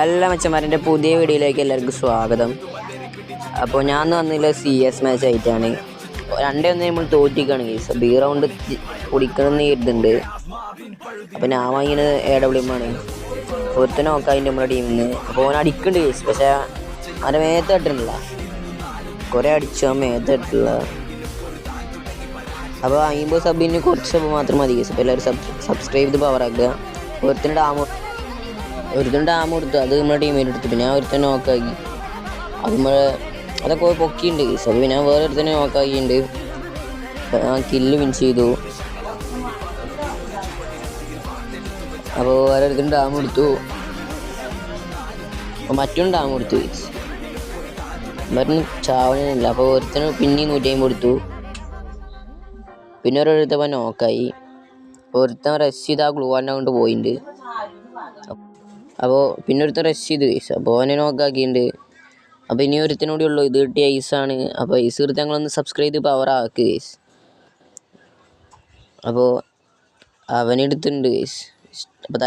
എല്ലാ മച്ചന്മാരുടെ പുതിയ വീഡിയോയിലേക്ക് എല്ലാവർക്കും സ്വാഗതം. അപ്പോൾ ഞാൻ വന്നില്ല CS മാച്ച് ആയിട്ടാണ്. 2-1 നമ്മൾ തോറ്റിക്കാണ് ഗൈസ്. ബി റൗണ്ട് കുടിക്കണമെന്ന് കരുതുന്നുണ്ട്. അപ്പോൾ ഞാൻ വാങ്ങിയത് AWM ആണ്. ഒരുത്തനെ നോക്കാതിൻ്റെ നമ്മുടെ ടീമിൽ നിന്ന്. അപ്പോൾ ഓൻ അടിക്കുന്നുണ്ട് ഗൈസ്, പക്ഷേ അവൻ്റെ മേത്ത് തട്ടുന്നില്ല. കുറേ അടിച്ചു ആ മേത്ത് തട്ടില്ല. അപ്പോൾ 50 സബിന് കുറച്ച് സബ് മാത്രം മതി ഗൈസ്. അപ്പോൾ എല്ലാവരും സബ്സ്ക്രൈബ് ചെയ്ത് പവറാക്കുക. ഒരുത്തൻ്റെ ഡാം കൊടുത്തു, അത് നമ്മുടെ ടീമിൽ എടുത്തു. പിന്നെ ഒരുത്തന്നെ നോക്കാക്കി, അത് അതൊക്കെ പൊക്കിയിട്ടുണ്ട് ഗൈസ്. അപ്പോൾ പിന്നെ വേറെ ഒരുത്തന്നെ നോക്കാക്കിയിട്ടുണ്ട്. കില്ല് വിൻ ചെയ്തു. അപ്പോൾ വേറെ ഒരുത്തന് ഡാം കൊടുത്തു, അപ്പോൾ മറ്റൊന്ന് ഡാം കൊടുത്തു ഗൈസ്. മറ്റൊന്നും ചാവണില്ല. അപ്പോൾ ഒരുത്തന് പിന്നെ 150 കൊടുത്തു. പിന്നെ ഓരോരുത്തപ്പോൾ നോക്കായി. ഒരുത്തൻ റഷ് ചെയ്ത് ആ ഗ്ലൂവാൻ്റെ കൊണ്ട് പോയിട്ടുണ്ട്. അപ്പോൾ പിന്നെ ഒരുത്തൻ റഷ് ചെയ്ത് ഗൈസ്. അപ്പോൾ അവനെ നോക്കാക്കിയിട്ടുണ്ട്. അപ്പോൾ ഇനി ഒരുത്തനൂടെ ഉള്ളൂ. ഇത് കിട്ടിയ ഐസാണ്. അപ്പോൾ ഐസ് എടുത്ത് ഞങ്ങളൊന്ന് സബ്സ്ക്രൈബ് ചെയ്ത് പവർ ആക്കുക ഗൈസ്. അപ്പോൾ അവനെടുത്തിട്ടുണ്ട് ഗൈസ്. അപ്പോൾ